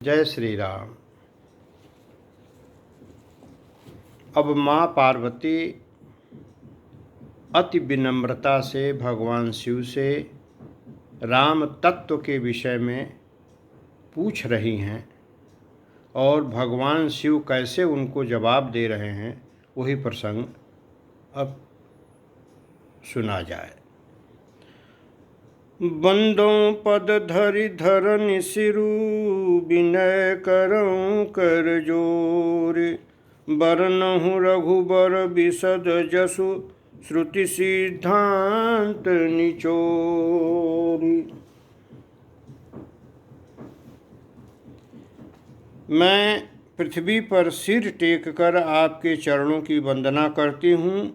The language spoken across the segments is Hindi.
जय श्री राम। अब माँ पार्वती अति विनम्रता से भगवान शिव से राम तत्व के विषय में पूछ रही हैं और भगवान शिव कैसे उनको जवाब दे रहे हैं, वही प्रसंग अब सुना जाए। बंदों पद धरि धरनि सिरु, विनय करऊं कर जोरि। बरनहु रघुबर बिशद जसु, श्रुति सिद्धांत निचोरी। मैं पृथ्वी पर सिर टेक कर आपके चरणों की वंदना करती हूँ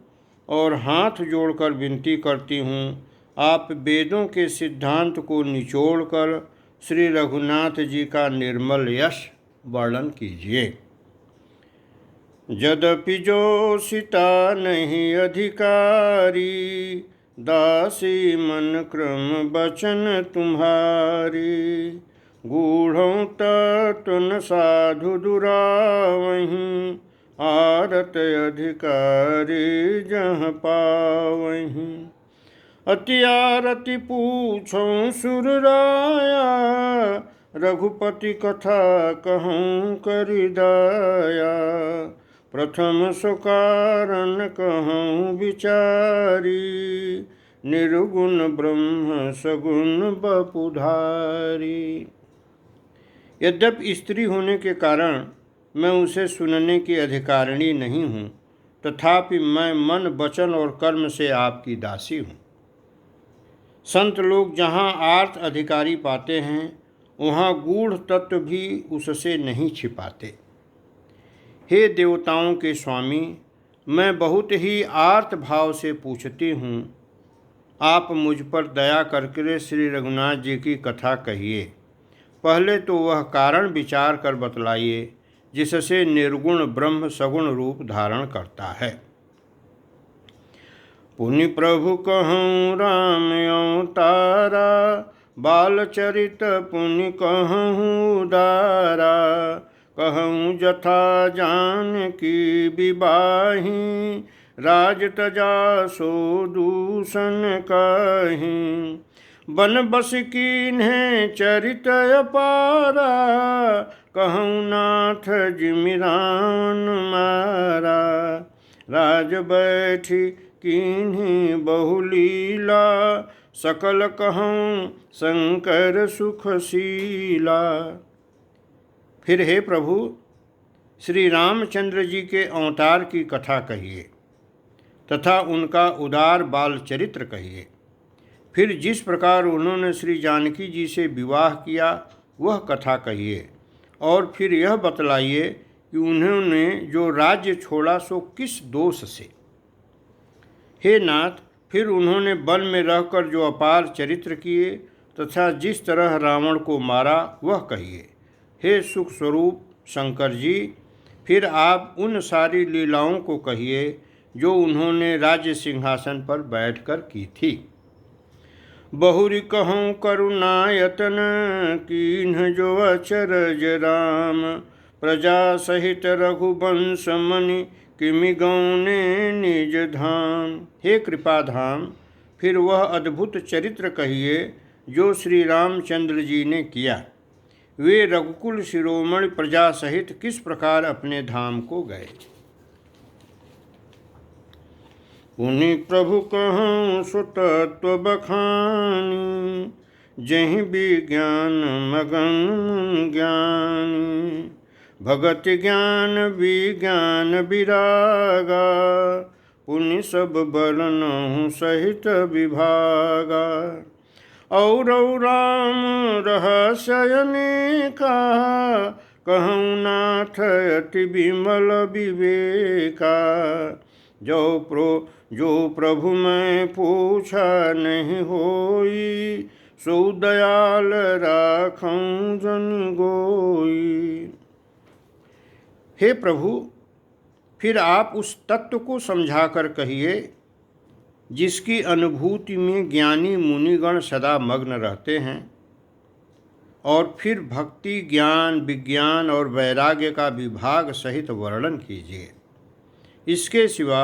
और हाथ जोड़कर विनती करती हूँ, आप वेदों के सिद्धांत को निचोड़कर श्री रघुनाथ जी का निर्मल यश वर्णन कीजिए। यद्यपि जो सीता नहीं अधिकारी, दासी मन क्रम बचन तुम्हारी। गूढ़ों तत्व न साधु दुरावहीं, आरत अधिकारी जहाँ पावहीं। अति आरती पूछूं सुर राया, रघुपति कथा कहूँ करि दाया। प्रथम सुकारण कहूँ विचारी, निर्गुण ब्रह्म सगुण बपुधारी। यद्यपि स्त्री होने के कारण मैं उसे सुनने की अधिकारिणी नहीं हूँ, तथापि मैं मन वचन और कर्म से आपकी दासी हूँ। संत लोग जहाँ आर्त अधिकारी पाते हैं, वहाँ गूढ़ तत्व भी उससे नहीं छिपाते। हे देवताओं के स्वामी, मैं बहुत ही आर्त भाव से पूछती हूँ, आप मुझ पर दया करके श्री रघुनाथ जी की कथा कहिए। पहले तो वह कारण विचार कर बतलाइए जिससे निर्गुण ब्रह्म सगुण रूप धारण करता है। पुनि प्रभु कहूँ राम अवतारा, बालचरित पुनि कहूँ उदारा। कहूँ जथा जानकी विवाही, राज तजा सो दूषण कहीं। बन बस कीन्हे चरित अपारा, कहूँ नाथ जिमिरान मारा। राज बैठी कीन्ही बहुलीला, सकल कहूँ शंकर सुखशीला। फिर हे प्रभु, श्री रामचंद्र जी के अवतार की कथा कहिए तथा उनका उदार बाल चरित्र कहिए। फिर जिस प्रकार उन्होंने श्री जानकी जी से विवाह किया वह कथा कहिए, और फिर यह बतलाइए कि उन्होंने जो राज्य छोड़ा सो किस दोष से। हे नाथ, फिर उन्होंने वन में रहकर जो अपार चरित्र किए तथा जिस तरह रावण को मारा वह कहिए। हे सुख स्वरूप शंकर जी, फिर आप उन सारी लीलाओं को कहिए जो उन्होंने राज्य सिंहासन पर बैठकर की थी। बहुरी कहूँ करुणायतन, कीन्ह जो अचरज राम। प्रजा सहित रघुवंश मनि, किमि गौने निज धाम। हे कृपा धाम, फिर वह अद्भुत चरित्र कहिए जो श्री रामचंद्र जी ने किया। वे रघुकुल शिरोमणि प्रजा सहित किस प्रकार अपने धाम को गए। पुनि प्रभु कहूँ सुतत्व बखानी, जहि विज्ञान मगन ज्ञानी। भगत ज्ञान विज्ञान विरागा, पुनि सब बरनहु सहित विभागा। और राम रहस्य अनेका, कहूँ नाथ अति विमल विवेका। जो प्रभु मैं पूछा नहीं होई, सो दयाल राखूं जन गोई। हे प्रभु, फिर आप उस तत्व को समझाकर कहिए जिसकी अनुभूति में ज्ञानी मुनिगण सदा मग्न रहते हैं और फिर भक्ति, ज्ञान, विज्ञान और वैराग्य का विभाग सहित वर्णन कीजिए। इसके सिवा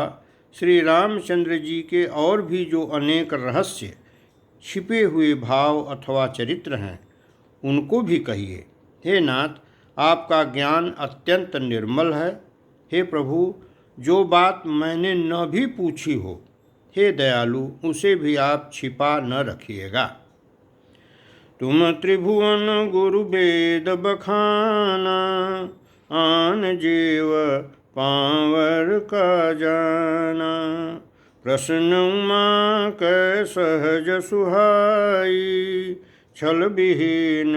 श्री रामचंद्र जी के और भी जो अनेक रहस्य, छिपे हुए भाव अथवा चरित्र हैं, उनको भी कहिए। हे नाथ, आपका ज्ञान अत्यंत निर्मल है। हे प्रभु, जो बात मैंने न भी पूछी हो, हे दयालु, उसे भी आप छिपा न रखिएगा। तुम त्रिभुवन गुरु वेद बखाना, आन जीव पावर का जाना। प्रश्न उमा कै सहज सुहाई, छल विहीन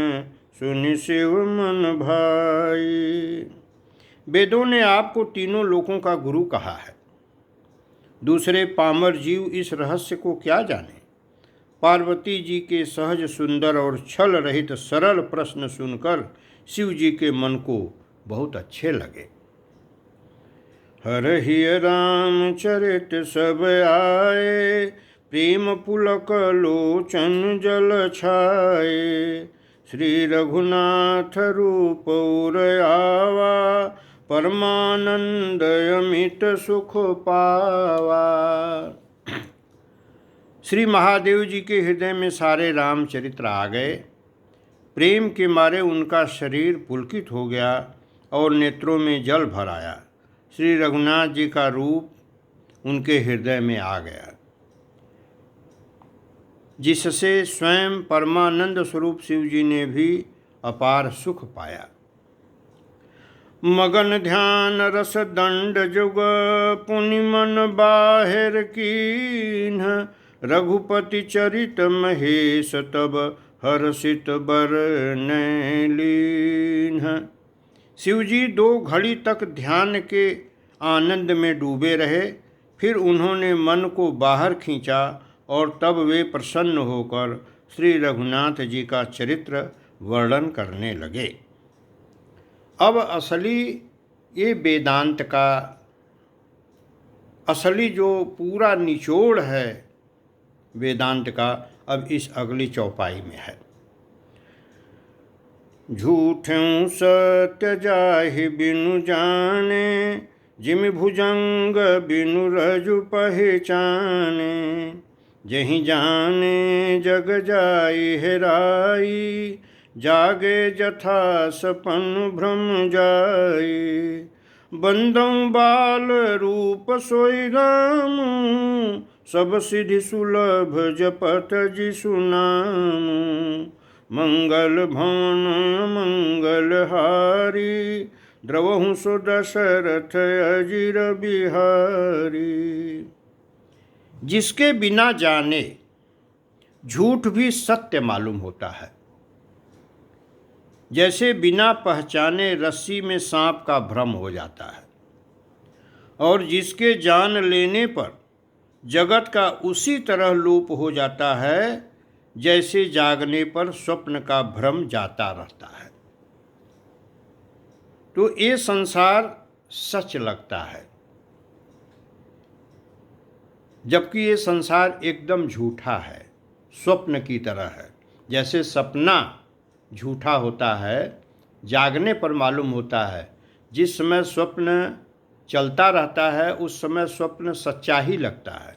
सुनि शिव मन भाई। वेदों ने आपको तीनों लोकों का गुरु कहा है। दूसरे पामर जीव इस रहस्य को क्या जाने। पार्वती जी के सहज, सुंदर और छल रहित सरल प्रश्न सुनकर शिव जी के मन को बहुत अच्छे लगे। हरहि रामचरित सब आए, प्रेम पुलक लोचन जल छाए। श्री रघुनाथ रूप उर आवा, परमानंद अमित सुख पावा। श्री महादेव जी के हृदय में सारे रामचरित्र आ गए। प्रेम के मारे उनका शरीर पुलकित हो गया और नेत्रों में जल भर आया। श्री रघुनाथ जी का रूप उनके हृदय में आ गया, जिससे स्वयं परमानंद स्वरूप शिव जी ने भी अपार सुख पाया। मगन ध्यान रस दंड जुग, पुनि मन बाहिर कीन्ह। रघुपति चरित महेश तब, हर्षित बरनै लीन्ह। शिवजी 2 घड़ी तक ध्यान के आनंद में डूबे रहे। फिर उन्होंने मन को बाहर खींचा और तब वे प्रसन्न होकर श्री रघुनाथ जी का चरित्र वर्णन करने लगे। अब असली ये वेदांत का असली जो पूरा निचोड़ है वेदांत का, अब इस अगली चौपाई में है। झूठों सत्य जाहि बिनु जाने, जिमि भुजंग बिनु रजु पहचाने। जहि जाने जग जाई हेराई, जागे जथा सपन भ्रम जाई। बंदं बाल रूप सोई राम, सब सिद्धि सुलभ जपत जिसु नाम। मंगल भवन मंगल हारी, द्रवहु सो दशरथ अजिर बिहारी। जिसके बिना जाने झूठ भी सत्य मालूम होता है, जैसे बिना पहचाने रस्सी में सांप का भ्रम हो जाता है। और जिसके जान लेने पर जगत का उसी तरह लोप हो जाता है, जैसे जागने पर स्वप्न का भ्रम जाता रहता है। तो ये संसार सच लगता है, जबकि ये संसार एकदम झूठा है, स्वप्न की तरह है। जैसे सपना झूठा होता है, जागने पर मालूम होता है। जिस समय स्वप्न चलता रहता है उस समय स्वप्न सच्चा ही लगता है,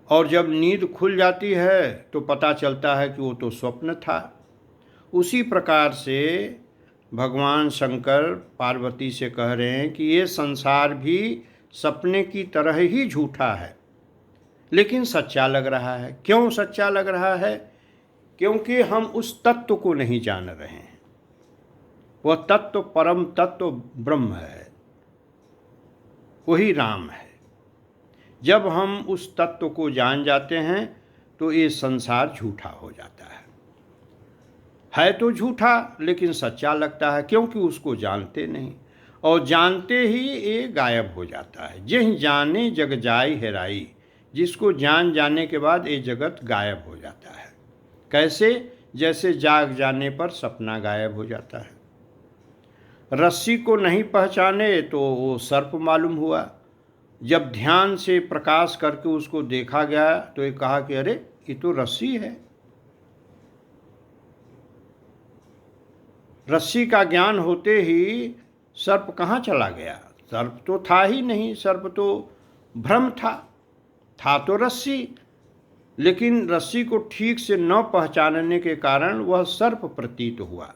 और जब नींद खुल जाती है तो पता चलता है कि वो तो स्वप्न था। उसी प्रकार से भगवान शंकर पार्वती से कह रहे हैं कि ये संसार भी सपने की तरह ही झूठा है, लेकिन सच्चा लग रहा है। क्यों सच्चा लग रहा है? क्योंकि हम उस तत्व को नहीं जान रहे हैं। वह तत्व परम तत्व ब्रह्म है, वही राम है। जब हम उस तत्व को जान जाते हैं तो ये संसार झूठा हो जाता है तो झूठा, लेकिन सच्चा लगता है, क्योंकि उसको जानते नहीं, और जानते ही ये गायब हो जाता है। जिह जाने जग जाई हेराई, जिसको जान जाने के बाद ये जगत गायब हो जाता है। कैसे? जैसे जाग जाने पर सपना गायब हो जाता है। रस्सी को नहीं पहचाने तो वो सर्प मालूम हुआ। जब ध्यान से प्रकाश करके उसको देखा गया तो ये कहा कि अरे ये तो रस्सी है। रस्सी का ज्ञान होते ही सर्प कहाँ चला गया? सर्प तो था ही नहीं, सर्प तो भ्रम था तो रस्सी। लेकिन रस्सी को ठीक से न पहचानने के कारण वह सर्प प्रतीत हुआ,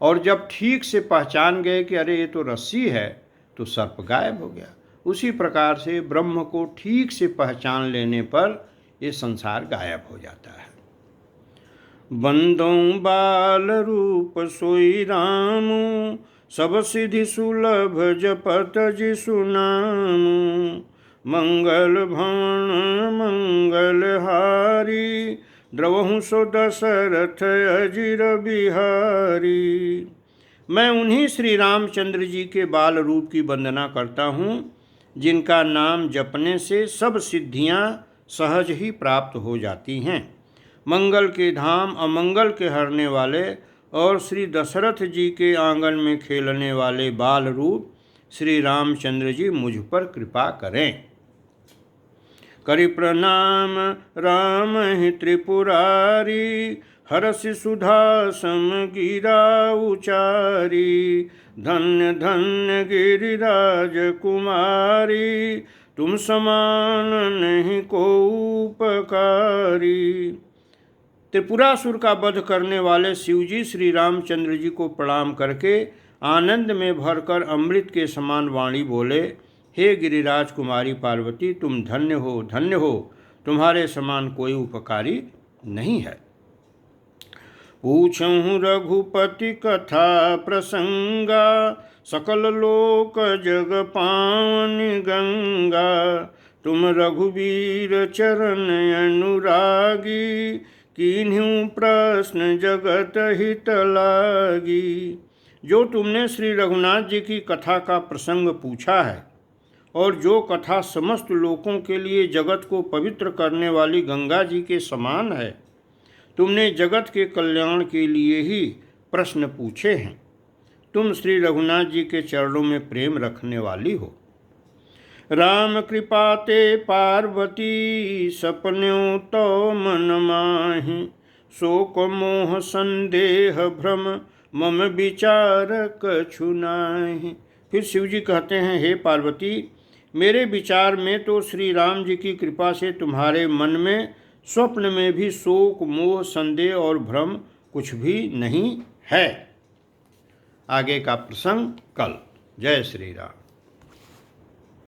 और जब ठीक से पहचान गए कि अरे ये तो रस्सी है, तो सर्प गायब हो गया। उसी प्रकार से ब्रह्म को ठीक से पहचान लेने पर ये संसार गायब हो जाता है। बंदों बाल रूप सोई रामू, सब सिद्धि सुलभ जपत जिसु नामु। मंगल भवन मंगल हारी, द्रवहु सो दशरथ अजिर बिहारी। मैं उन्हीं श्री रामचंद्र जी के बाल रूप की वंदना करता हूँ, जिनका नाम जपने से सब सिद्धियाँ सहज ही प्राप्त हो जाती हैं। मंगल के धाम अमंगल के हरने वाले और श्री दशरथ जी के आंगन में खेलने वाले बाल रूप श्री रामचंद्र जी मुझ पर कृपा करें। करि प्रणाम राम ही त्रिपुरारी, हरसि सुधा सम गिरा उचारी। धन्य धन्य गिरिराज कुमारी, तुम समान नहीं को उपकारी। त्रिपुरासुर का वध करने वाले शिवजी श्री रामचंद्र जी को प्रणाम करके आनंद में भरकर अमृत के समान वाणी बोले, हे गिरिराज कुमारी पार्वती, तुम धन्य हो, तुम्हारे समान कोई उपकारी नहीं है। पूछूं रघुपति कथा प्रसंगा, सकल लोक जग पावन गंगा। तुम रघुवीर चरण अनुरागी, कीन्हू प्रश्न जगत हित लागी। जो तुमने श्री रघुनाथ जी की कथा का प्रसंग पूछा है, और जो कथा समस्त लोकों के लिए जगत को पवित्र करने वाली गंगा जी के समान है, तुमने जगत के कल्याण के लिए ही प्रश्न पूछे हैं। तुम श्री रघुनाथ जी के चरणों में प्रेम रखने वाली हो। राम कृपा ते पार्वती, सपन्यों तो मन माहि। शोक मोह संदेह भ्रम, मम विचार कछु नाहि। फिर शिवजी कहते हैं, हे पार्वती, मेरे विचार में तो श्री राम जी की कृपा से तुम्हारे मन में स्वप्न में भी शोक मोह संदेह और भ्रम कुछ भी नहीं है। आगे का प्रसंग कल। जय श्री राम।